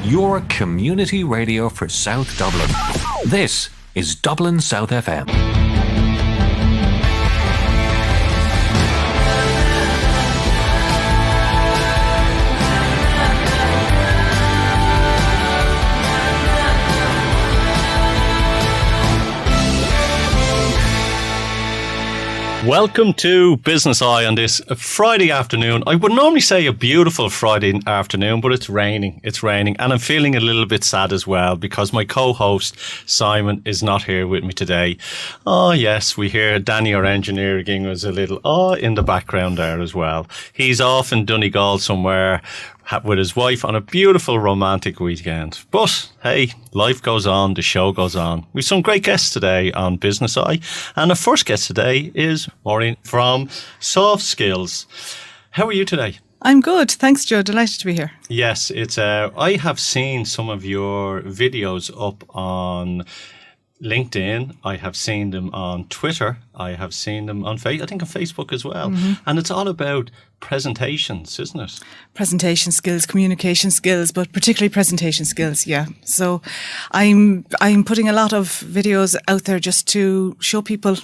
your community radio for South Dublin. This is Dublin South FM. Welcome to Business Eye on this Friday afternoon. I would normally say a beautiful Friday afternoon, but it's raining. It's raining. And I'm feeling a little bit sad as well because my co-host, Simon, is not here with me today. Oh, yes, we hear Danny, our engineer, was a little in the background there as well. He's off in Donegal somewhere with his wife on a beautiful romantic weekend. But hey, life goes on, the show goes on. We've some great guests today on Business Eye. And the first guest today is Maureen from Soft Skills. How are you today? I'm good. Thanks, Joe. Delighted to be here. Yes, it's. I have seen some of your videos up on LinkedIn. I have seen them on Twitter. I have seen them on I think on Facebook as well. Mm-hmm. And it's all about presentations, isn't it? Presentation skills, communication skills, but particularly presentation skills, yeah. So I'm putting a lot of videos out there just to show people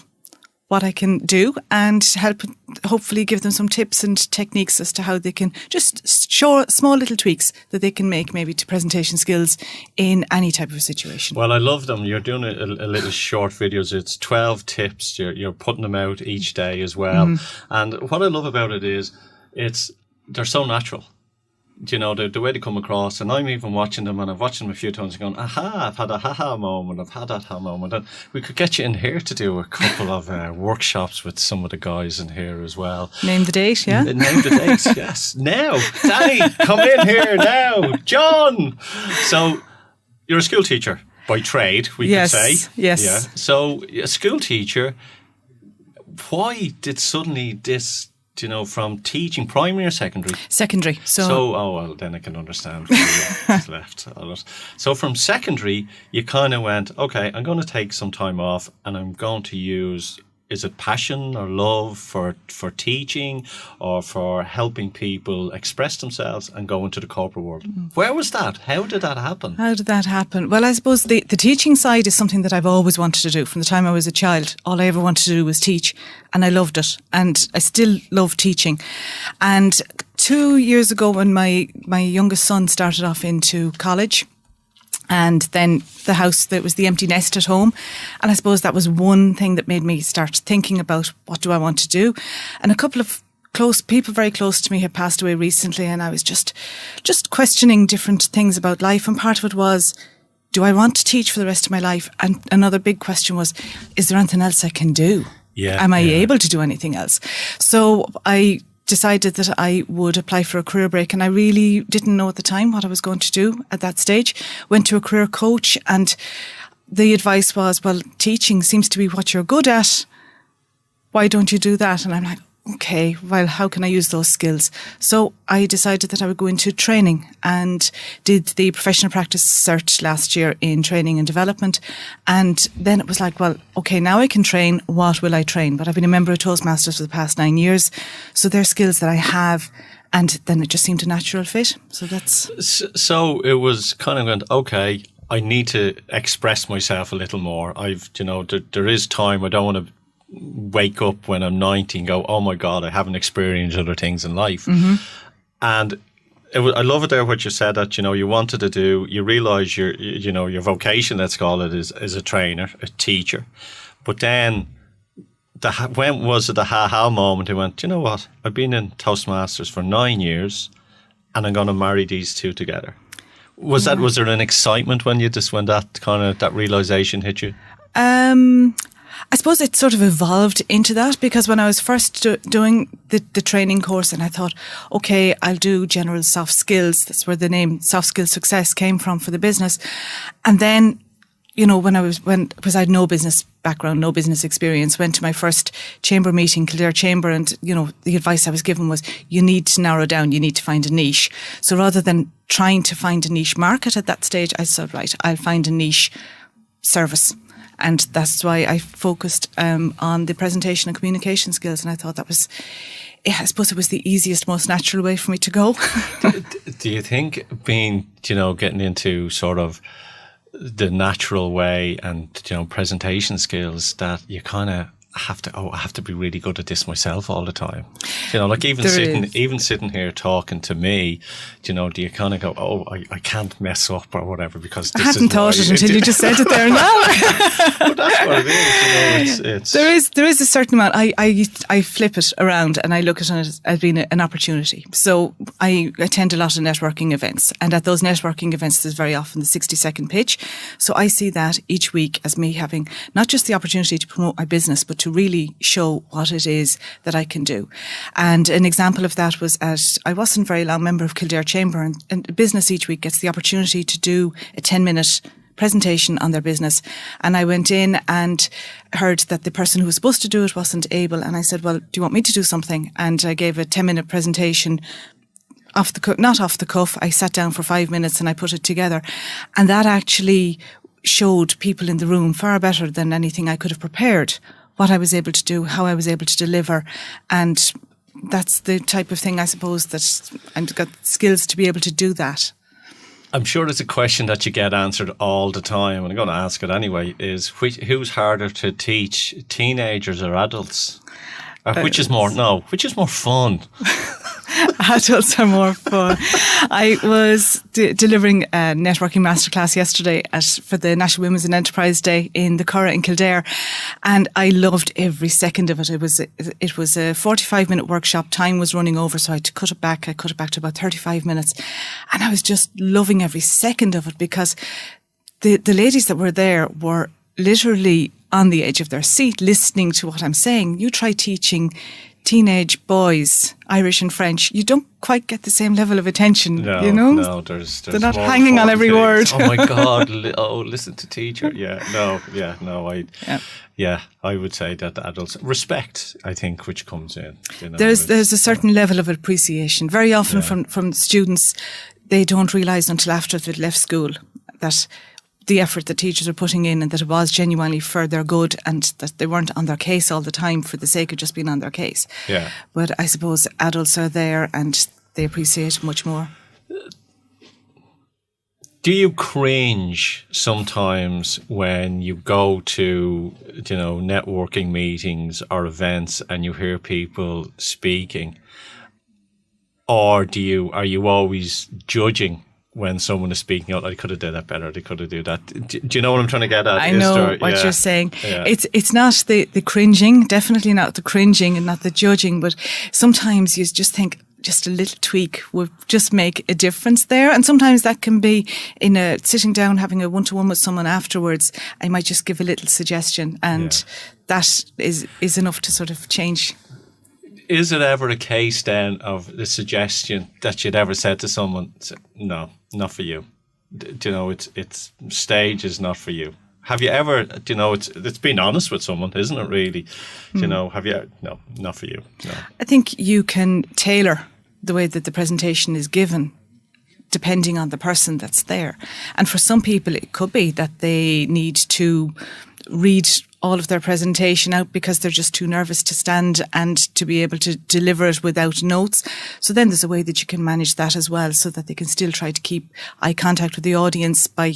what I can do and help hopefully give them some tips and techniques as to how they can just show small little tweaks that they can make maybe to presentation skills in any type of situation. Well, I love them. You're doing a little short videos. It's 12 tips. You're putting them out each day as well. Mm-hmm. And what I love about it is they're so natural. You know, the way they come across, and I'm even watching them, and I've watched them a few times and going, aha, I've had a ha-ha moment, I've had that ha moment. And we could get you in here to do a couple of workshops with some of the guys in here as well. Name the date, yeah? Name the date, yes. Now, Danny, come in here now. John. So, you're a school teacher by trade, we could say. Yes. Yeah. So, a school teacher, why did suddenly this, from teaching primary or secondary? Secondary. Then I can understand what's left. So from secondary, you kind of went, okay, I'm going to take some time off and I'm going to use, is it passion or love for teaching or for helping people express themselves and go into the corporate world? Mm-hmm. Where was that? How did that happen? Well, I suppose the teaching side is something that I've always wanted to do. From the time I was a child, all I ever wanted to do was teach, and I loved it. And I still love teaching. And 2 years ago when my youngest son started off into college, and then the house, that was the empty nest at home. And I suppose that was one thing that made me start thinking about what do I want to do. And a couple of people very close to me had passed away recently, and I was just questioning different things about life. And part of it was, do I want to teach for the rest of my life? And another big question was, is there anything else I can do? Yeah. Am I able to do anything else? So I decided that I would apply for a career break, and I really didn't know at the time what I was going to do at that stage. Went to a career coach, and the advice was, well, teaching seems to be what you're good at. Why don't you do that? And I'm like, okay, well, how can I use those skills? So I decided that I would go into training and did the professional practice cert last year in training and development. And then it was like, well, okay, now I can train. What will I train? But I've been a member of Toastmasters for the past 9 years. So they're skills that I have. And then it just seemed a natural fit. So that's... So it was kind of going, okay, I need to express myself a little more. There is time. I don't want to wake up when I'm 90 and go, oh my God, I haven't experienced other things in life. Mm-hmm. And I love it there what you said that, you wanted to do, you realise your vocation, let's call it, is a trainer, a teacher. But then when was it the ha-ha moment? You went, you know what? I've been in Toastmasters for 9 years and I'm going to marry these two together. Was there an excitement when that realisation hit you? I suppose it sort of evolved into that, because when I was first doing the training course, and I thought, okay, I'll do general soft skills. That's where the name Soft Skills Success came from for the business. And then, because I had no business background, no business experience, went to my first chamber meeting, Kildare Chamber, and, the advice I was given was, you need to narrow down, you need to find a niche. So rather than trying to find a niche market at that stage, I said, right, I'll find a niche service. And that's why I focused on the presentation and communication skills. And I thought that was yeah, I suppose it was the easiest, most natural way for me to go. Do you think being, getting into sort of the natural way and, presentation skills that you kind of I have to be really good at this myself all the time. Like even sitting here talking to me, do you kind of go, oh, I can't mess up or whatever because this I hadn't thought it until you just said it there now. But that's what it is. There is a certain amount. I flip it around and I look at it as being an opportunity. So I attend a lot of networking events, and at those networking events, there's very often the 60-second pitch. So I see that each week as me having not just the opportunity to promote my business, but to really show what it is that I can do. And an example of that was I wasn't very long member of Kildare Chamber, and business each week gets the opportunity to do a 10-minute presentation on their business. And I went in and heard that the person who was supposed to do it wasn't able. And I said, well, do you want me to do something? And I gave a 10-minute presentation not off the cuff. I sat down for 5 minutes and I put it together. And that actually showed people in the room far better than anything I could have prepared what I was able to do, how I was able to deliver. And that's the type of thing, I suppose, that I've got skills to be able to do that. I'm sure it's a question that you get answered all the time, and I'm going to ask it anyway, is who's harder to teach, teenagers or adults? Which is more fun? Adults are more fun. I was delivering a networking masterclass yesterday for the National Women's and Enterprise Day in the Curragh in Kildare, and I loved every second of it. It was a 45-minute workshop. Time was running over, so I had to cut it back. I cut it back to about 35 minutes, and I was just loving every second of it because the ladies that were there were literally on the edge of their seat listening to what I'm saying. You try teaching teenage boys Irish and French, you don't quite get the same level of attention. No, they're not hanging on every word. Oh my God! Listen to teacher. I would say that the adults respect, I think, which comes in. There's a certain level of appreciation. Very often from students, they don't realise until after they've left school that the effort that teachers are putting in and that it was genuinely for their good and that they weren't on their case all the time for the sake of just being on their case. Yeah. But I suppose adults are there and they appreciate it much more. Do you cringe sometimes when you go to, networking meetings or events and you hear people speaking? Or are you always judging when someone is speaking out, I could have done that better, they could have done that. Do you know what I'm trying to get at? I know what you're saying. Yeah. It's not the cringing, definitely not the cringing and not the judging, but sometimes you just think just a little tweak would just make a difference there. And sometimes that can be in sitting down, having a one-to-one with someone afterwards. I might just give a little suggestion and that is enough to sort of change. Is it ever a case then of the suggestion that you'd ever said to someone, no, not for you? It's stage is not for you. Have you ever, it's being honest with someone, isn't it really? Have you, no, not for you. No. I think you can tailor the way that the presentation is given depending on the person that's there. And for some people, it could be that they need to read all of their presentation out because they're just too nervous to stand and to be able to deliver it without notes. So then there's a way that you can manage that as well so that they can still try to keep eye contact with the audience by,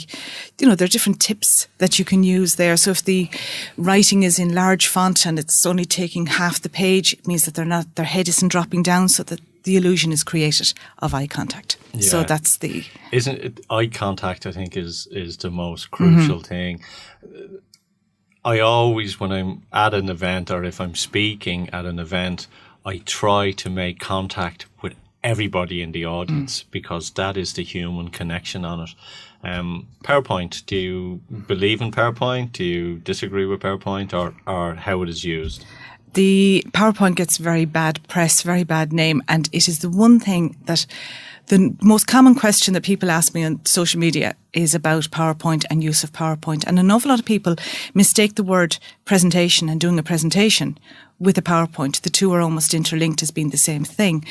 there are different tips that you can use there. So if the writing is in large font and it's only taking half the page, it means that their head isn't dropping down so that the illusion is created of eye contact. Yeah. So that's Isn't it eye contact, I think, is the most crucial thing. I always, when I'm at an event or if I'm speaking at an event, I try to make contact with everybody in the audience because that is the human connection on it. PowerPoint, do you believe in PowerPoint? Do you disagree with PowerPoint or how it is used? The PowerPoint gets very bad press, very bad name, and it is the one thing that the most common question that people ask me on social media is about PowerPoint and use of PowerPoint. And an awful lot of people mistake the word presentation and doing a presentation with a PowerPoint. The two are almost interlinked as being the same thing.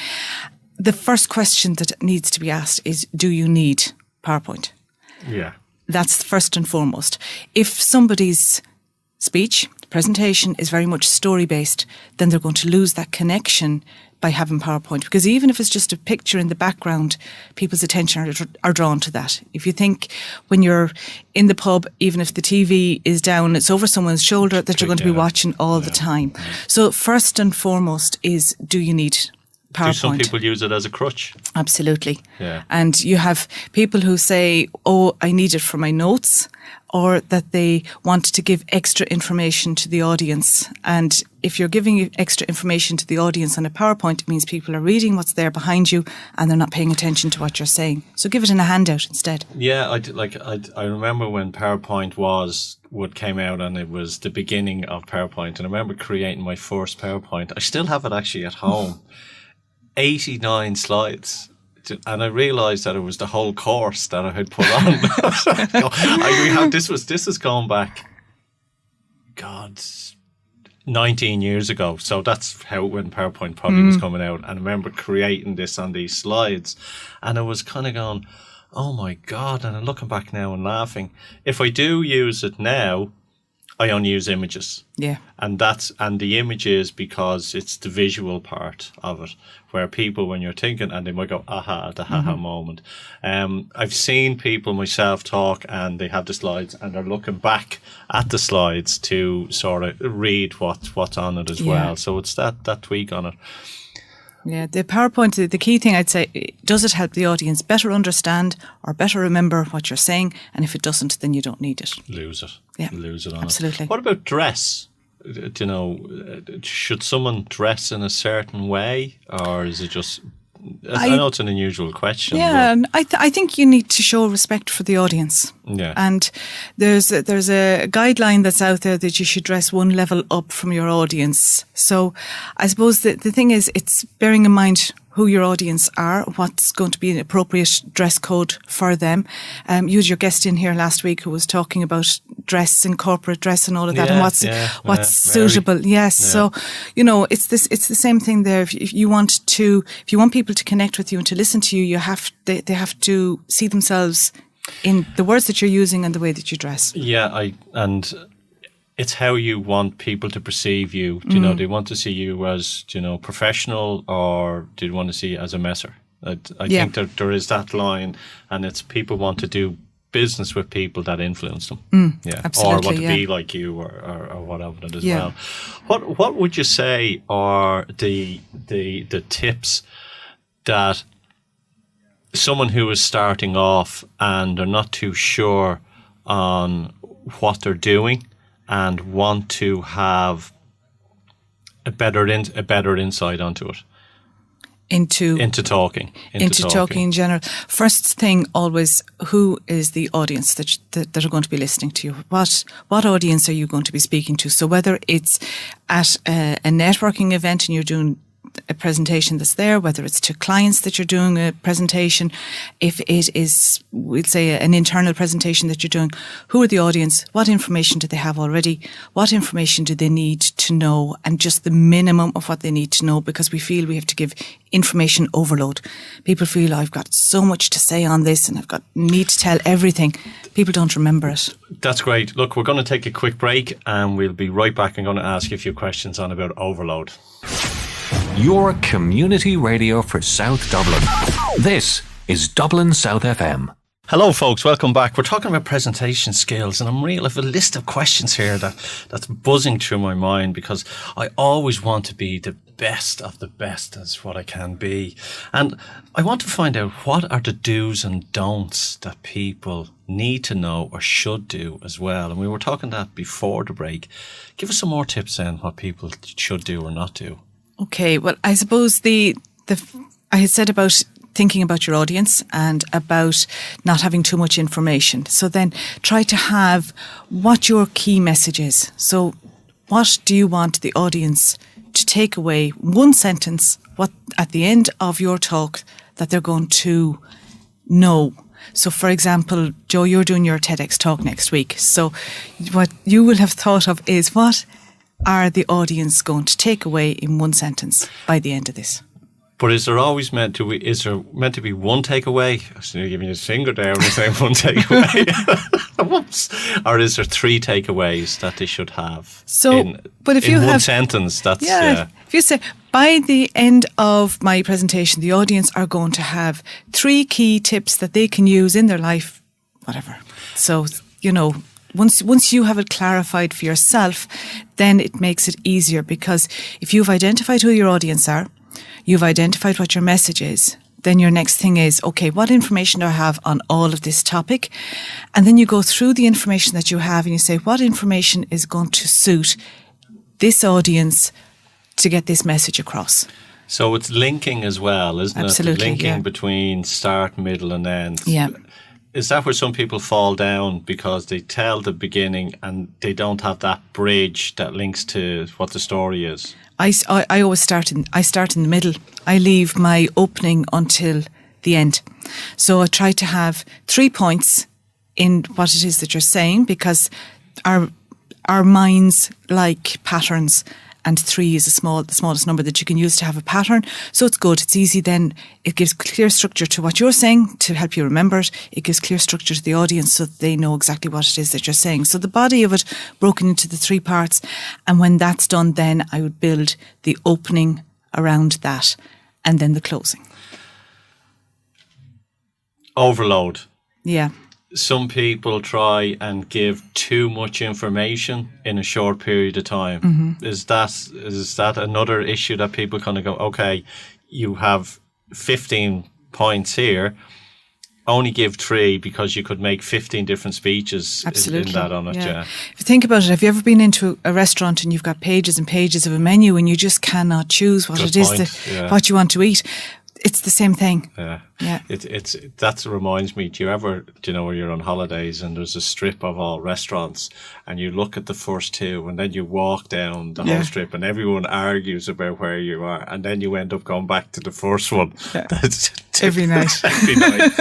The first question that needs to be asked is, do you need PowerPoint? Yeah. That's first and foremost. If somebody's speech, presentation is very much story-based, then they're going to lose that connection by having PowerPoint, because even if it's just a picture in the background, people's attention are drawn to that. If you think when you're in the pub, even if the TV is down, it's over someone's shoulder that you're going to be watching all the time. So first and foremost is, do you need PowerPoint? Do some people use it as a crutch? Absolutely. Yeah. And you have people who say, oh, I need it for my notes, or that they want to give extra information to the audience. And if you're giving extra information to the audience on a PowerPoint, it means people are reading what's there behind you and they're not paying attention to what you're saying. So give it in a handout instead. Yeah, I remember when PowerPoint came out, and it was the beginning of PowerPoint. And I remember creating my first PowerPoint. I still have it actually at home. 89 slides. And I realised that it was the whole course that I had put on. This was going back, 19 years ago. So that's when PowerPoint probably was coming out. And I remember creating this on these slides, and I was kind of going, oh my God. And I'm looking back now and laughing. If I do use it now, I only use images. Yeah. And the images, because it's the visual part of it, where people, when you're thinking, and they might go, aha, the haha moment. I've seen people myself talk, and they have the slides and they're looking back at the slides to sort of read what's on it as well. So it's that tweak on it. Yeah, the PowerPoint, the key thing I'd say, does it help the audience better understand or better remember what you're saying? And if it doesn't, then you don't need it. Lose it. Yeah, lose it on absolutely. it. What about dress? Do you know, should someone dress in a certain way, or is it just... I know it's an unusual question. Yeah, I think you need to show respect for the audience. Yeah. And there's a guideline that's out there that you should dress one level up from your audience. So I suppose the thing is, it's bearing in mind who your audience are, what's going to be an appropriate dress code for them. You had your guest in here last week who was talking about dress and corporate dress and all of that, and what's suitable. Yes. Yeah. So, it's the same thing there. If you want people to connect with you and to listen to you, they have to see themselves in the words that you're using and the way that you dress. Yeah, and it's how you want people to perceive you. Do do they want to see you as, professional, or do you want to see you as a messer? I think that there is that line, and it's people want to do business with people that influence them. Absolutely, or want to be like you, or whatever it is as well. What would you say are the tips that someone who is starting off and they're not too sure on what they're doing and want to have a better insight onto it? Into talking in general. First thing, always, who is the audience that are going to be listening to you? What audience are you going to be speaking to? So whether it's at a networking event and you're doing a presentation that's there, whether it's to clients that you're doing a presentation, if it is, we'll say, an internal presentation that you're doing, who are the audience? What information do they have already? What information do they need to know? And just the minimum of what they need to know, because we feel we have to give information overload. People feel, I've got so much to say on this and need to tell everything. People don't remember it. That's great. Look, we're going to take a quick break and we'll be right back. I'm going to ask you a few questions on about overload. Your community radio for South Dublin. This is Dublin South FM. Hello folks, welcome back. We're talking about presentation skills, and I have a list of questions here that's buzzing through my mind, because I always want to be the best of the best as what I can be. And I want to find out, what are the do's and don'ts that people need to know or should do as well. And we were talking that before the break. Give us some more tips on what people should do or not do. Okay, well, I suppose I had said about thinking about your audience and about not having too much information. So then try to have what your key message is. So what do you want the audience to take away? One sentence, what at the end of your talk that they're going to know. So, for example, Joe, you're doing your TEDx talk next week. So what you will have thought of is, what are the audience going to take away in one sentence by the end of this? But is there meant to be one takeaway? So you're giving me a finger there and saying one takeaway. Whoops. Or is there three takeaways that they should have? So, but if you in have one sentence, that's if you say, By the end of my presentation, the audience are going to have 3 key tips that they can use in their life, whatever. So, once you have it clarified for yourself, then it makes it easier, because if you've identified who your audience are, you've identified what your message is, then your next thing is, okay, what information do I have on all of this topic? And then you go through the information that you have and you say, what information is going to suit this audience to get this message across? So it's linking as well, isn't Absolutely, it? Linking yeah. between start, middle and end. Yeah. Is that where some people fall down, because they tell the beginning and they don't have that bridge that links to what the story is? I always start in the middle. I leave my opening until the end. So I try to have 3 points in what it is that you're saying, because our minds like patterns, and 3 is the smallest number that you can use to have a pattern. So it's good. It's easy then. It gives clear structure to what you're saying to help you remember it. It gives clear structure to the audience so that they know exactly what it is that you're saying. So the body of it broken into the 3 parts. And when that's done, then I would build the opening around that and then the closing. Overload. Yeah. Some people try and give too much information in a short period of time. Mm-hmm. Is that another issue that people kind of go, okay, you have 15 points here, only give 3 because you could make 15 different speeches Absolutely. in that on it. Yeah. If you think about it, have you ever been into a restaurant and you've got pages and pages of a menu and you just cannot choose what Good it is point, what you want to eat? It's the same thing. Yeah. Yeah. That reminds me, do you ever, where you're on holidays and there's a strip of all restaurants and you look at the first 2 and then you walk down the whole strip and everyone argues about where you are and then you end up going back to the first one. Yeah. That's Every night. Every night.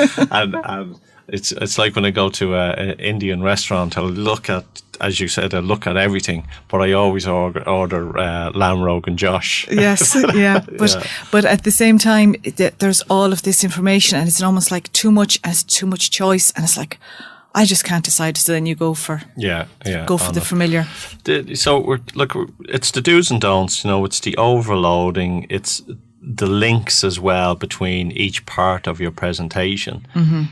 and it's like when I go to an Indian restaurant, I'll look at, as you said, I look at everything, but I always order lamb rogan Josh. Yes, yeah. But at the same time, there's all of this information and it's almost like too much choice, and it's like, I just can't decide. So then you go for the familiar. So it's the do's and don'ts. It's the overloading. It's the links as well between each part of your presentation. Mm-hmm.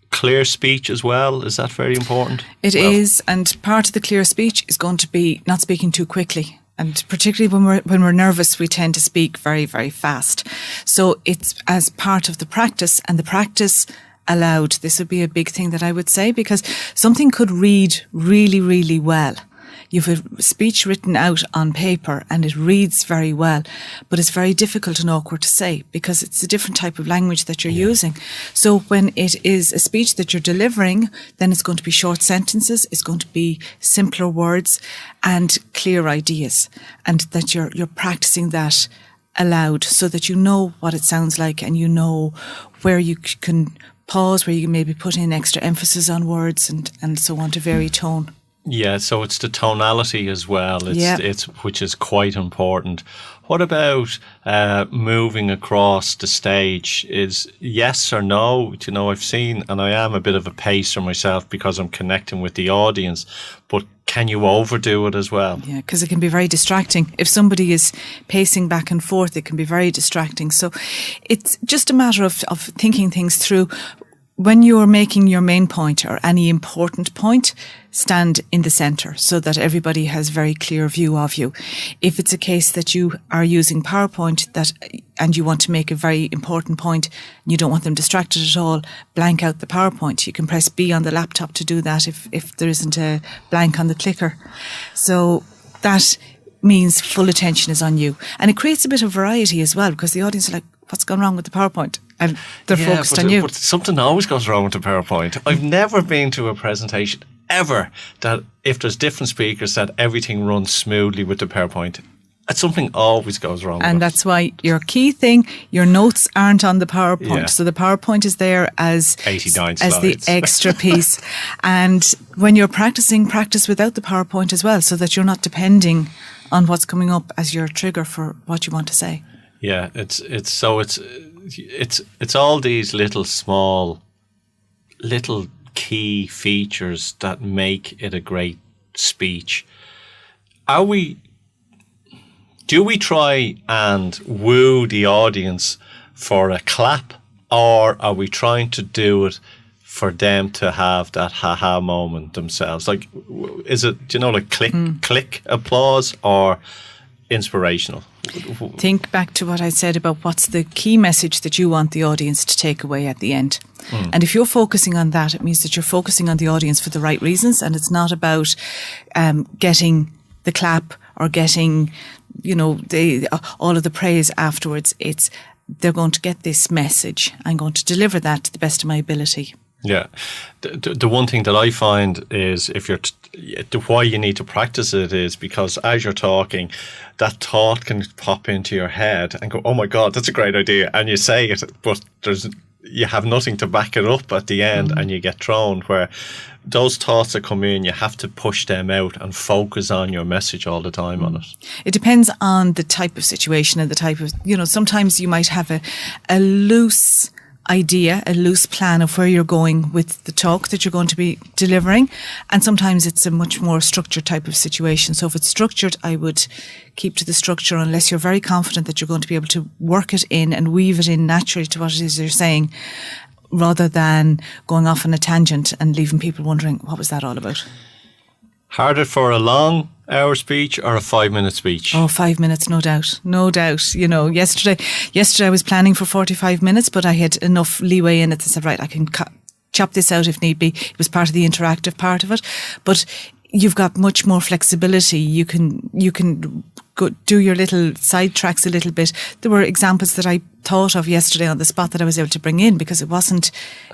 Clear speech as well, is that very important? It is, and part of the clear speech is going to be not speaking too quickly. And particularly when we're nervous, we tend to speak very, very fast. So it's as part of the practice, and the practice aloud. This would be a big thing that I would say, because something could read really, really well. You've a speech written out on paper and it reads very well, but it's very difficult and awkward to say because it's a different type of language that you're using. So when it is a speech that you're delivering, then it's going to be short sentences, it's going to be simpler words and clear ideas, and that you're practicing that aloud so that you know what it sounds like and you know where you can pause, where you can maybe put in extra emphasis on words and so on to vary tone. Yeah, so it's the tonality as well, it's which is quite important. What about moving across the stage? Is yes or no? I've seen, and I am a bit of a pacer myself because I'm connecting with the audience, but can you overdo it as well? Yeah, because it can be very distracting. If somebody is pacing back and forth, it can be very distracting. So it's just a matter of thinking things through. When you're making your main point or any important point, stand in the centre so that everybody has a very clear view of you. If it's a case that you are using PowerPoint and you want to make a very important point, and you don't want them distracted at all, blank out the PowerPoint. You can press B on the laptop to do that if there isn't a blank on the clicker. So that means full attention is on you. And it creates a bit of variety as well, because the audience are like, what's gone wrong with the PowerPoint? And they're focused on you. But something always goes wrong with the PowerPoint. I've never been to a presentation ever that if there's different speakers that everything runs smoothly with the PowerPoint. Something always goes wrong. And that's why your key thing, your notes aren't on the PowerPoint. Yeah. So the PowerPoint is there as 89 as the extra piece. And when you're practicing, practice without the PowerPoint as well, so that you're not depending on what's coming up as your trigger for what you want to say. Yeah, it's all these little key features that make it a great speech. do we try and woo the audience for a clap, or are we trying to do it for them to have that ha-ha moment themselves? Like, is it, do you know, like click applause or inspirational? Think back to what I said about what's the key message that you want the audience to take away at the end. And if you're focusing on that, it means that you're focusing on the audience for the right reasons, and it's not about getting the clap or getting, you know, all of the praise afterwards. It's they're going to get this message. I'm going to deliver that to the best of my ability. Yeah. The one thing that I find is if you're why you need to practice it is because as you're talking, that thought can pop into your head and go, oh my God, that's a great idea. And you say it, but you have nothing to back it up at the end and you get thrown, where those thoughts that come in, you have to push them out and focus on your message all the time on it. It depends on the type of situation and the type of, you know, sometimes you might have a loose idea, a loose plan of where you're going with the talk that you're going to be delivering. And sometimes it's a much more structured type of situation. So if it's structured, I would keep to the structure unless you're very confident that you're going to be able to work it in and weave it in naturally to what it is you're saying, rather than going off on a tangent and leaving people wondering, what was that all about? Harder for a long hour speech or a 5-minute speech? Oh, 5 minutes, no doubt. No doubt. You know, yesterday I was planning for 45 minutes, but I had enough leeway in it to say, right, I can chop this out if need be. It was part of the interactive part of it. But you've got much more flexibility. You can go do your little side tracks a little bit. There were examples that I thought of yesterday on the spot that I was able to bring in because it wasn't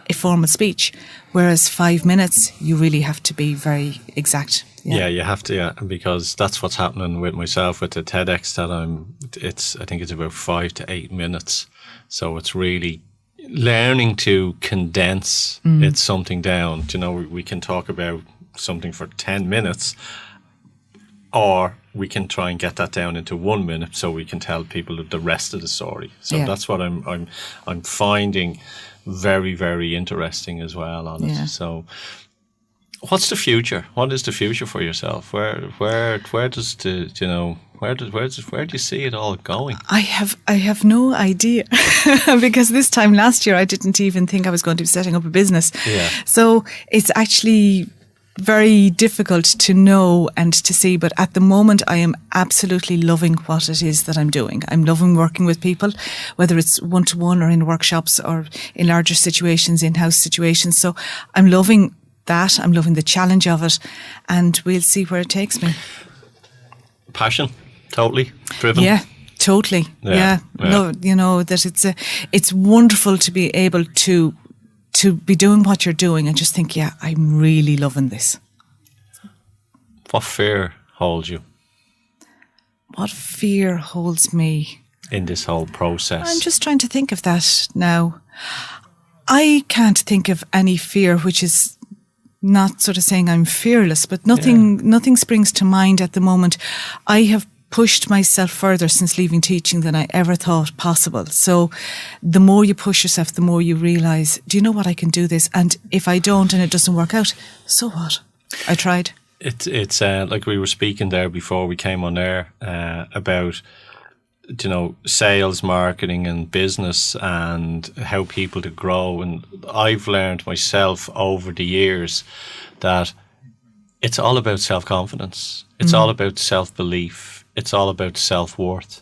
a formal speech. Whereas 5 minutes, you really have to be very exact. Yeah, you have to, yeah, because that's what's happening with myself with the TEDx that I think it's about 5 to 8 minutes. So it's really learning to condense it's something down. You know, we can talk about something for 10 minutes, or we can try and get that down into 1 minute so we can tell people the rest of the story. So that's what I'm finding very, very interesting as well on it. Yeah. So what's the future? What is the future for yourself? Where does the, you know, where do you see it all going? I have no idea because this time last year I didn't even think I was going to be setting up a business. Yeah. So it's actually very difficult to know and to see, but at the moment I am absolutely loving what it is that I'm doing. I'm loving working with people, whether it's one-to-one or in workshops or in larger situations, in-house situations. So I'm loving that. I'm loving the challenge of it, and we'll see where it takes me. Passion, totally driven. Yeah, totally. Yeah. No, you know that it's wonderful to be able to be doing what you're doing and just think, yeah, I'm really loving this. What fear holds you? What fear holds me? In this whole process? I'm just trying to think of that now. I can't think of any fear, which is not sort of saying I'm fearless, but nothing springs to mind at the moment. I have pushed myself further since leaving teaching than I ever thought possible. So the more you push yourself, the more you realise, do you know what, I can do this? And if I don't and it doesn't work out, so what? I tried. It's like we were speaking there before we came on air about, you know, sales, marketing and business and how people to grow. And I've learned myself over the years that it's all about self-confidence. It's all about self-belief. It's all about self-worth.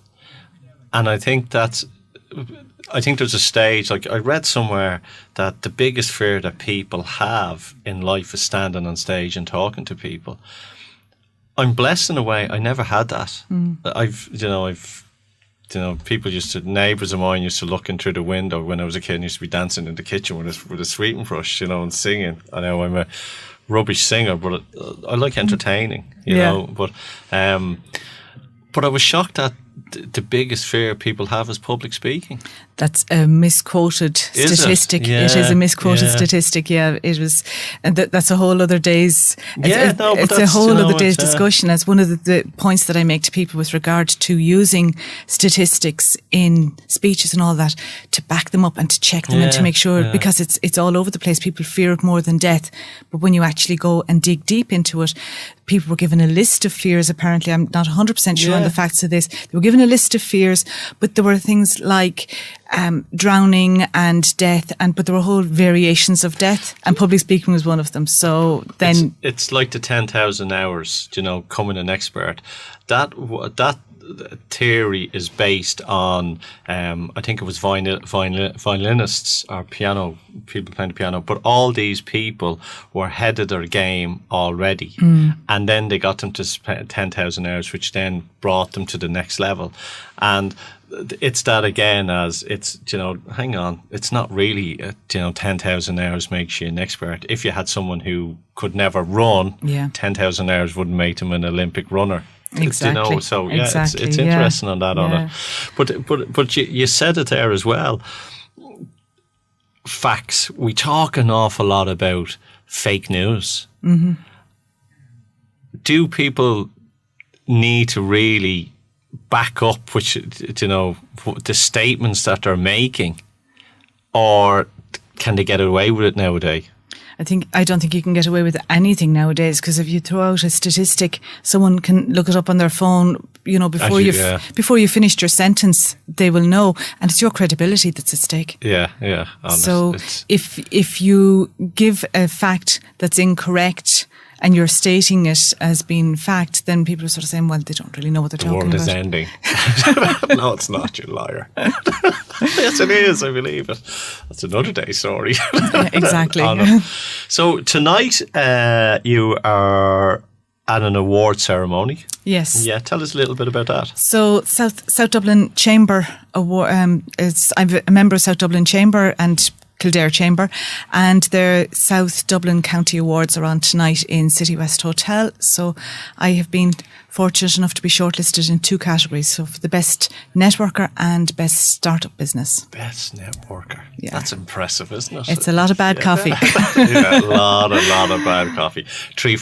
And I think there's a stage, like I read somewhere that the biggest fear that people have in life is standing on stage and talking to people. I'm blessed in a way. I never had that. Neighbours of mine used to look in through the window when I was a kid and used to be dancing in the kitchen with a sweeping brush, you know, and singing. I know I'm a rubbish singer, but I like entertaining, you know. But I was shocked at the biggest fear people have is public speaking. That's a misquoted statistic. Yeah, it is a misquoted statistic. Yeah, it was, and that's a whole other day's. It's a whole other day's discussion. As one of the points that I make to people with regard to using statistics in speeches and all that, to back them up and to check them and to make sure, because it's all over the place. People fear it more than death, but when you actually go and dig deep into it, people were given a list of fears. Apparently, I'm not 100% sure on the facts of this. They were given a list of fears, but there were things like drowning and death, but there were whole variations of death, and public speaking was one of them. So then it's like the 10,000 hours, becoming an expert. That theory is based on, I think it was violinists or piano people playing the piano, but all these people were ahead of their game already, and then they got them to spend 10,000 hours, which then brought them to the next level. And it's that again, as it's, hang on, it's not really 10,000 hours makes you an expert. If you had someone who could never run, 10,000 hours wouldn't make them an Olympic runner. Exactly. So it's interesting on that. On it, but you said it there as well. Facts. We talk an awful lot about fake news. Mm-hmm. Do people need to really back up the statements that they're making, or can they get away with it nowadays? I don't think you can get away with anything nowadays, because if you throw out a statistic, someone can look it up on their phone, before you finished your sentence, they will know, and it's your credibility that's at stake. Yeah. Honest. So if you give a fact that's incorrect and you're stating it as being fact, then people are sort of saying, well, they don't really know what they're talking about. The world is ending. No, it's not, you liar. Yes, it is, I believe it. That's another day's story. Yeah, exactly. So tonight you are at an award ceremony. Yes. Yeah, tell us a little bit about that. So South Dublin Chamber Award, I'm a member of South Dublin Chamber and Kildare Chamber, and their South Dublin County Awards are on tonight in City West Hotel. So I have been fortunate enough to be shortlisted in 2 categories, so for the best networker and best startup business. Best networker. Yeah. That's impressive, isn't it? It's a lot of bad coffee. A lot of bad coffee. 3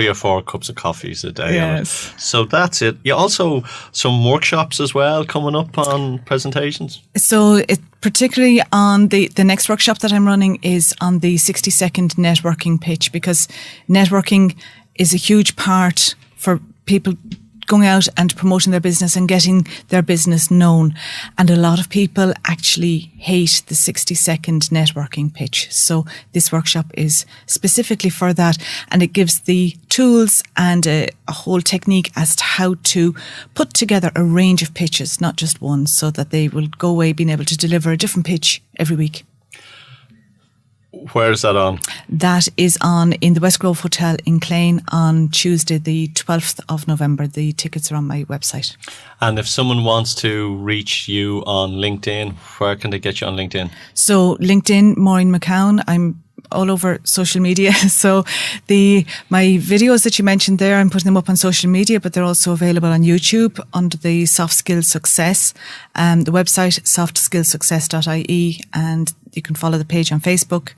or 4 cups of coffees a day. Yes. So that's it. You also some workshops as well coming up on presentations. So particularly on the next workshop that I'm running is on the 60-second networking pitch, because networking is a huge part for people going out and promoting their business and getting their business known. And a lot of people actually hate the 60-second networking pitch. So this workshop is specifically for that, and it gives the tools and a whole technique as to how to put together a range of pitches, not just one, so that they will go away being able to deliver a different pitch every week. Where is that on? That is on in the West Grove Hotel in Clane on Tuesday, the 12th of November. The tickets are on my website. And if someone wants to reach you on LinkedIn, where can they get you on LinkedIn? So LinkedIn, Maureen McCowen. I'm all over social media. So my videos that you mentioned there, I'm putting them up on social media, but they're also available on YouTube under the Soft Skills Success, the website softskillsuccess.ie, and you can follow the page on Facebook,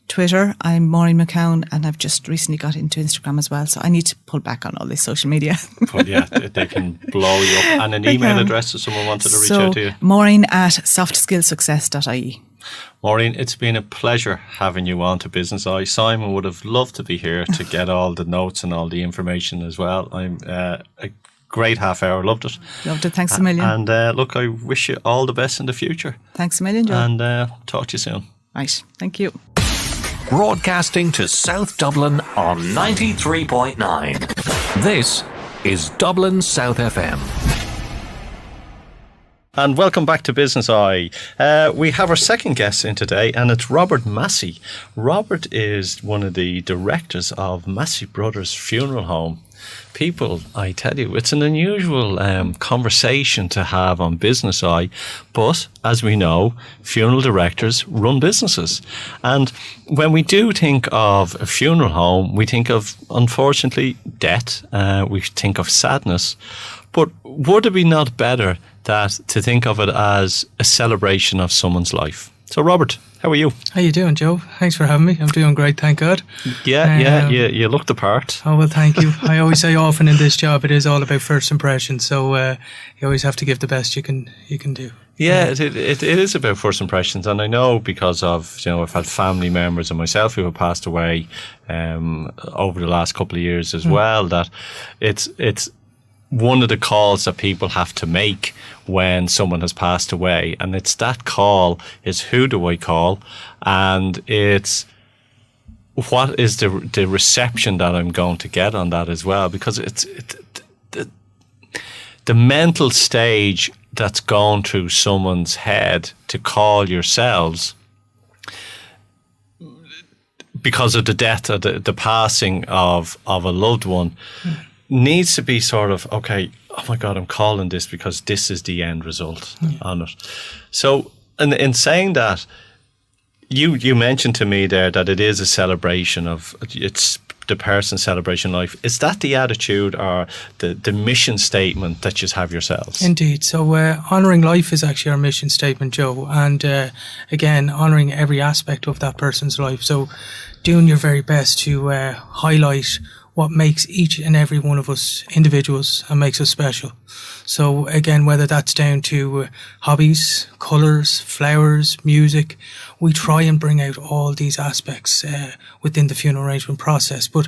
Twitter. I'm Maureen McCowen, and I've just recently got into Instagram as well. So I need to pull back on all this social media. But yeah, they can blow you up. And an email address if someone wanted to reach out to you. Maureen at softskillsuccess.ie. Maureen, it's been a pleasure having you on to Business Eye. Simon would have loved to be here to get all the notes and all the information as well. I'm a great half hour. Loved it. Loved it. Thanks a million. And look, I wish you all the best in the future. Thanks a million, Joe. And talk to you soon. Right. Thank you. Broadcasting to South Dublin on 93.9. This is Dublin South FM. And welcome back to Business Eye. We have our second guest in today, and it's Robert Massey. Robert is one of the directors of Massey Brothers Funeral Home. People, I tell you, it's an unusual conversation to have on Business Eye, but as we know, funeral directors run businesses. And when we do think of a funeral home, we think of, unfortunately, death. We think of sadness. But would it be not better that to think of it as a celebration of someone's life? So, Robert, how are you? How you doing, Joe? Thanks for having me. I'm doing great, thank God. You look the part. Oh, well, thank you. I always say often in this job, it is all about first impressions. So you always have to give the best you can do. Yeah, it is about first impressions, and I know because of, I've had family members and myself who have passed away over the last couple of years as well, that it's one of the calls that people have to make when someone has passed away, and it's that call is, who do I call, and it's what is the reception that I'm going to get on that as well, because the mental stage that's gone through someone's head to call yourselves because of the death or the passing of a loved one needs to be sort of, okay, oh my God, I'm calling this because this is the end result on it. So, in saying that, you mentioned to me there that it is a celebration of, it's the person's celebration life. Is that the attitude or the mission statement that you have yourselves? Indeed. So honouring life is actually our mission statement, Joe. And again, honouring every aspect of that person's life. So doing your very best to highlight what makes each and every one of us individuals and makes us special. So again, whether that's down to hobbies, colours, flowers, music, we try and bring out all these aspects within the funeral arrangement process. But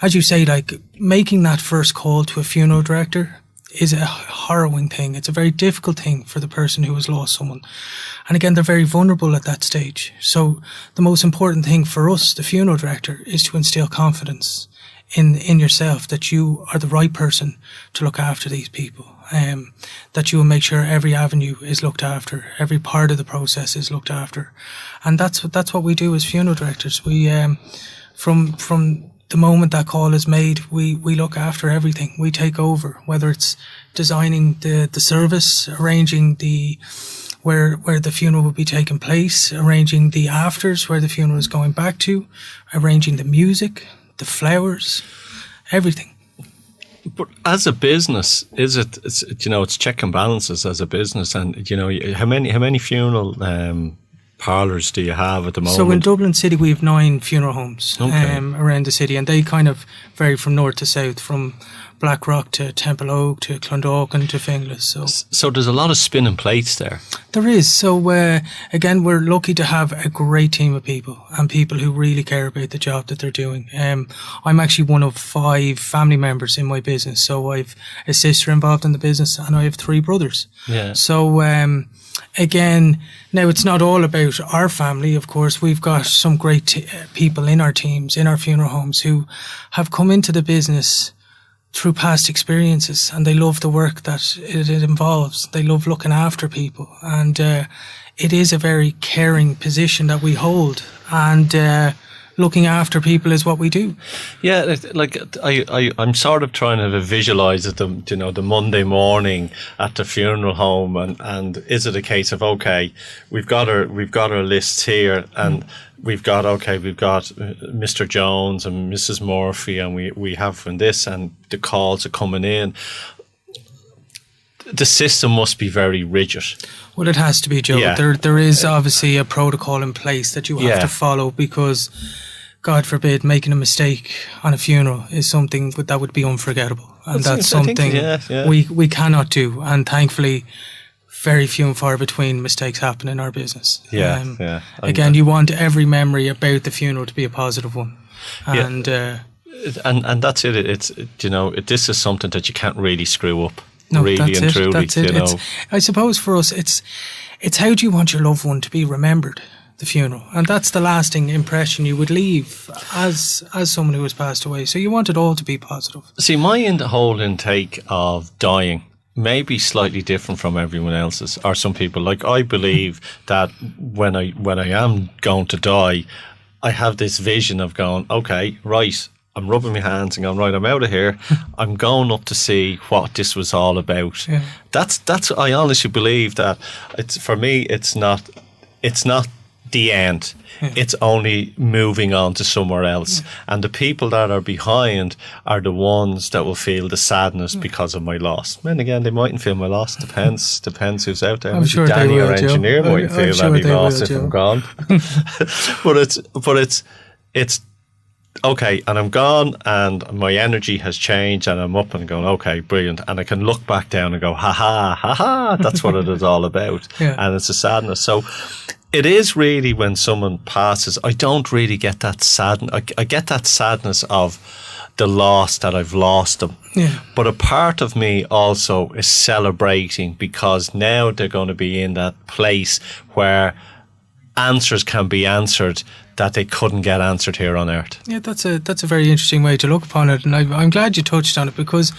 as you say, like, making that first call to a funeral director is a harrowing thing. It's a very difficult thing for the person who has lost someone. And again, they're very vulnerable at that stage. So the most important thing for us, the funeral director, is to instill confidence in yourself that you are the right person to look after these people, that you will make sure every avenue is looked after, every part of the process is looked after. And that's what we do as funeral directors. We from the moment that call is made, we look after everything. We take over, whether it's designing the service, arranging where the funeral will be taking place, arranging the afters where the funeral is going back to, arranging the music, the flowers, everything. But as a business, it's check and balances as a business, and how many funeral parlours do you have at the moment? So in Dublin City we have 9 funeral homes around the city, and they kind of vary from north to south, from Blackrock to Temple Oak to Clondalkin to Finglas. So there's a lot of spinning plates there. There is. So again, we're lucky to have a great team of people, and people who really care about the job that they're doing. I'm actually one of 5 family members in my business. So I've a sister involved in the business, and I have 3 brothers. Yeah. So again, now it's not all about our family. Of course, we've got some great people in our teams, in our funeral homes, who have come into the business through past experiences, and they love the work that it involves. They love looking after people, and it is a very caring position that we hold, and looking after people is what we do. Yeah, like I'm sort of trying to visualise it, the Monday morning at the funeral home, and is it a case of, okay, we've got our lists here, and we've got Mr. Jones and Mrs. Murphy, and we have from this, and the calls are coming in. The system must be very rigid. Well, it has to be, Joe. Yeah. There is obviously a protocol in place that you have to follow, because God forbid making a mistake on a funeral is something that would be unforgettable, and that's something we cannot do. And thankfully, very few and far between mistakes happen in our business. Again, you want every memory about the funeral to be a positive one, and and that's it. It's this is something that you can't really screw up. No, really that's and it. truly, that's it. I suppose for us, it's how do you want your loved one to be remembered? The funeral, and that's the lasting impression you would leave as someone who has passed away. So you want it all to be positive. See, my whole intake of dying may be slightly different from everyone else's, or some people. Like, I believe that when I am going to die, I have this vision of going, okay, right, I'm rubbing my hands and going, right, I'm out of here. I'm going up to see what this was all about. Yeah. That's I honestly believe that for me, it's not the end. It's only moving on to somewhere else. And the people that are behind are the ones that will feel the sadness because of my loss. And again, they mightn't feel my loss. Depends who's out there. I'm sure Danny, they will, our engineer, Joe. mightn't feel sure any they loss will, if Joe. I'm gone. but it's okay, and I'm gone, and my energy has changed, and I'm up and going, okay, brilliant. And I can look back down and go, ha ha, that's what it is all about. And it's a sadness. So it is really, when someone passes, I don't really get that sadness. I get that sadness of the loss, that I've lost them. But a part of me also is celebrating, because now they're going to be in that place where answers can be answered that they couldn't get answered here on earth. Yeah, that's a very interesting way to look upon it, and I'm glad you touched on it, because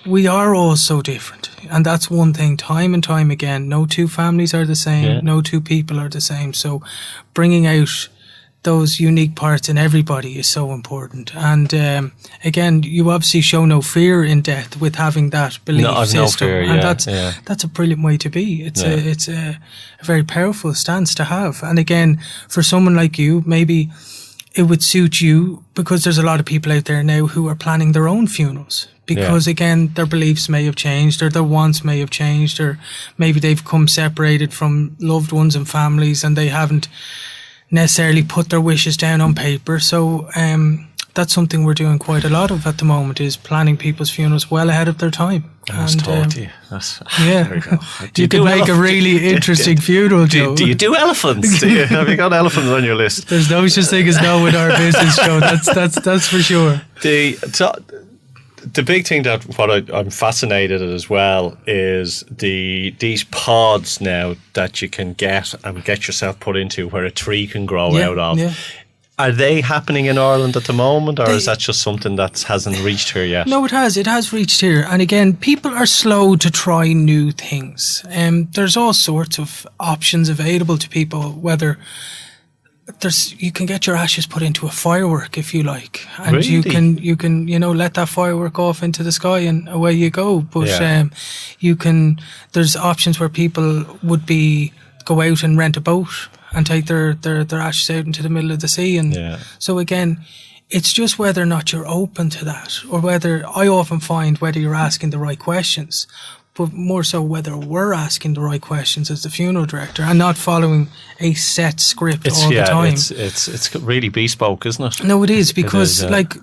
we are all so different, and that's one thing. Time and time again, no two families are the same, no two people are the same. So, bringing out those unique parts in everybody is so important. And again, you obviously show no fear in death with having that belief system. No fear, and that's a brilliant way to be. It's a very powerful stance to have. And again, for someone like you, maybe it would suit you, because there's a lot of people out there now who are planning their own funerals. Because again, their beliefs may have changed, or their wants may have changed, or maybe they've come separated from loved ones and families, and they haven't necessarily put their wishes down on paper. So that's something we're doing quite a lot of at the moment, is planning people's funerals well ahead of their time. That's totally. There we go. You could make a really interesting funeral, Joe. Do you do elephants? Have you got elephants on your list? There's no such thing as no in our business, Joe. That's for sure. The big thing that what I'm fascinated at as well is these pods now that you can get yourself put into, where a tree can grow out of. Yeah. Are they happening in Ireland at the moment, or is that just something that hasn't reached here yet? No, it has. It has reached here. And again, people are slow to try new things. There's all sorts of options available to people, whether you can get your ashes put into a firework if you like, and really? you can let that firework off into the sky and away you go. But there's options where people would go out and rent a boat and take their ashes out into the middle of the sea. And so again, it's just whether or not you're open to that, or whether, I often find, whether you're asking the right questions, but more so whether we're asking the right questions as the funeral director, and not following a set script all the time. It's really bespoke, isn't it? No, it is, because like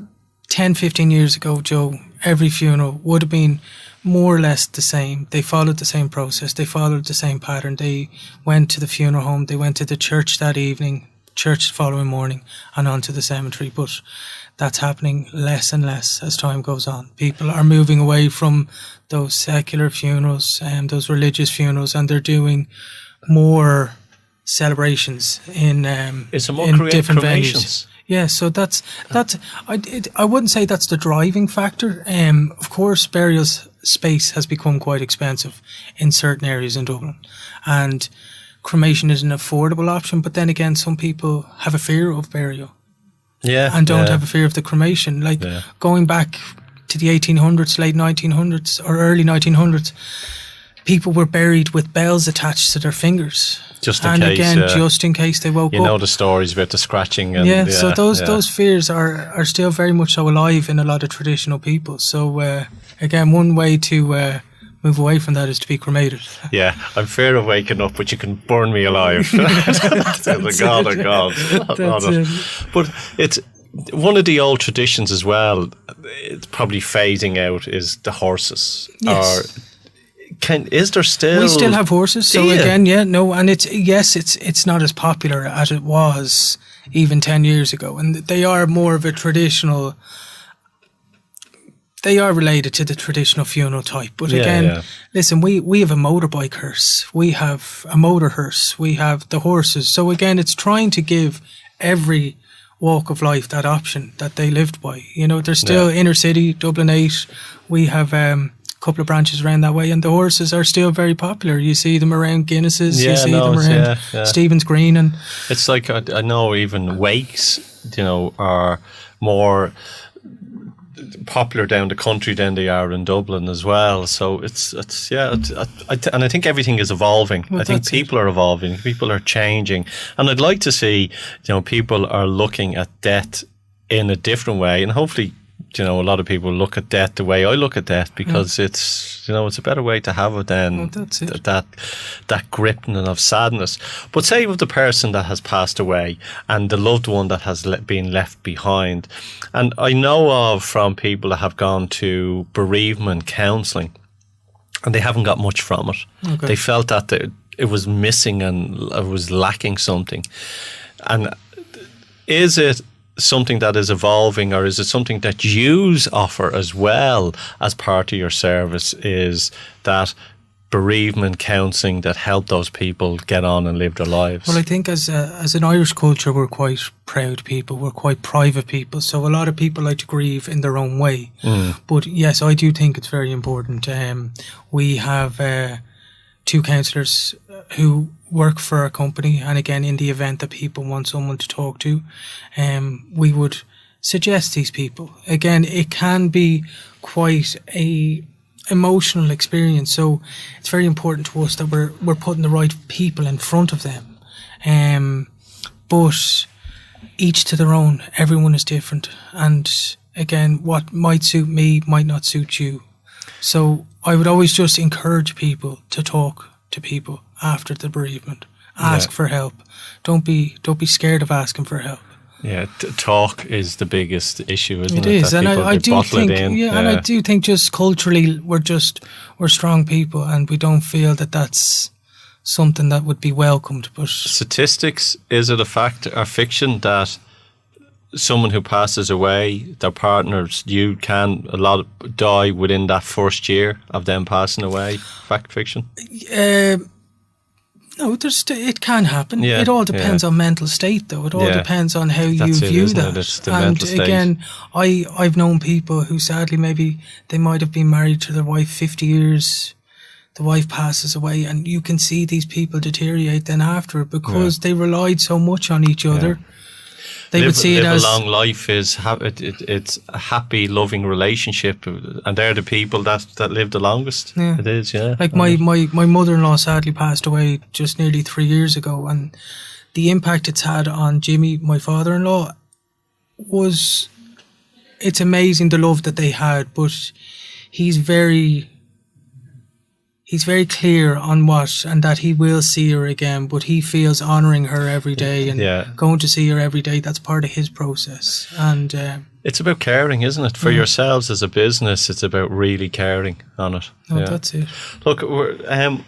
10, 15 years ago, Joe, every funeral would have been more or less the same. They followed the same process. They followed the same pattern. They went to the funeral home. They went to the church that evening, church the following morning, and on to the cemetery. But that's happening less and less as time goes on. People are moving away from those secular funerals and those religious funerals, and they're doing more celebrations in different venues. Yeah, so that's I wouldn't say that's the driving factor. Of course, burial space has become quite expensive in certain areas in Dublin, and cremation is an affordable option. But then again, some people have a fear of burial. And don't have a fear of the cremation. Going back to the 1800s, late 1900s or early 1900s, people were buried with bells attached to their fingers. Just in case. Just in case they woke up. You know the stories about the scratching. And, so those fears are still very much so alive in a lot of traditional people. So again, one way to move away from that is to be cremated. Yeah, I'm afraid of waking up, but you can burn me alive. God. But it's one of the old traditions as well. It's probably phasing out is the horses. Yes. Is there still? We still have horses. So again, and it's not as popular as it was even 10 years ago, and they are more of a traditional. They are related to the traditional funeral type. But again, listen, we have a motorbike hearse. We have a motor hearse. We have the horses. So again, it's trying to give every walk of life that option that they lived by. There's still inner city, Dublin 8. We have a couple of branches around that way, and the horses are still very popular. You see them around Guinness's, you see them around Stephen's Green. And it's like, I know even wakes, are more... popular down the country than they are in Dublin as well. So and I think everything is evolving. Well, I think people are evolving, people are changing, and I'd like to see, people are looking at death in a different way, and hopefully, a lot of people look at death the way I look at death, because it's a better way to have it than that gripping of sadness. But say with the person that has passed away and the loved one that has been left behind, and I know of from people that have gone to bereavement counselling and they haven't got much from it. Okay. They felt that it was missing and it was lacking something. And is it something that is evolving, or is it something that you offer as well as part of your service, is that bereavement counselling that help those people get on and live their lives? Well, I think as an Irish culture, we're quite proud people, we're quite private people, so a lot of people like to grieve in their own way. But yes, I do think it's very important. We have 2 counsellors who work for a company, and again, in the event that people want someone to talk to, we would suggest these people. Again, it can be quite a emotional experience, so it's very important to us that we're putting the right people in front of them. But each to their own. Everyone is different, and again, what might suit me might not suit you. So I would always just encourage people to talk to people after the bereavement. Ask for help. Don't be scared of asking for help. Yeah, talk is the biggest issue, isn't it? It is, and I do think, and I do think just culturally we're strong people, and we don't feel that that's something that would be welcomed. But statistics, is it a fact or fiction that someone who passes away, their partners, a lot die within that first year of them passing away? Fact, fiction? No, it can happen. Yeah, it all depends on mental state, though. It all depends on how you view that. It's the and mental state. Again, I've known people who sadly maybe they might have been married to their wife 50 years. The wife passes away, and you can see these people deteriorate then after, because they relied so much on each other. They would see it as a long life is it's a happy, loving relationship, and they're the people that live the longest. Yeah. It is, yeah. Like my mother-in-law sadly passed away just nearly 3 years ago, and the impact it's had on Jimmy, my father-in-law, it's amazing the love that they had, but he's very clear on and that he will see her again, but he feels honouring her every day and going to see her every day, that's part of his process. And it's about caring, isn't it? For yourselves as a business, it's about really caring on it. No, that's it. Look,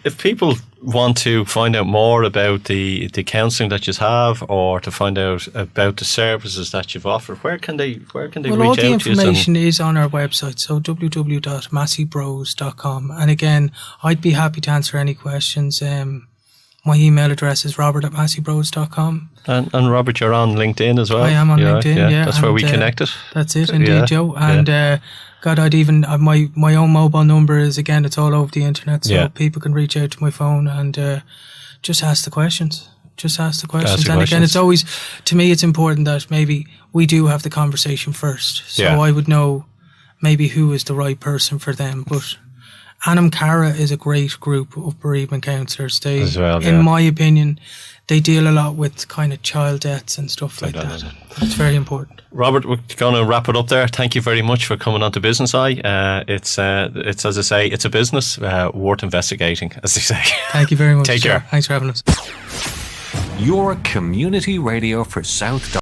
if people want to find out more about the counselling that you have, or to find out about the services that you've offered, where can they reach out to you? All the information is on our website, so www.masseybros.com. And again, I'd be happy to answer any questions. My email address is robert@masseybros.com. And Robert, you're on LinkedIn as well? I am on LinkedIn, yeah. That's where we connected. That's it, indeed, Joe. And God, I'd even, my own mobile number is, again, it's all over the internet, so people can reach out to my phone and just ask the questions. And again, it's always, to me, it's important that maybe we do have the conversation first. So I would know maybe who is the right person for them. But Anam Cara is a great group of bereavement counsellors. They, in my opinion, they deal a lot with kind of child deaths and stuff like that. It's very important. Robert, we're going to wrap it up there. Thank you very much for coming on to Business Eye. It's as I say, it's a business worth investigating, as they say. Thank you very much. Take care. Thanks for having us. Your community radio for South Dublin.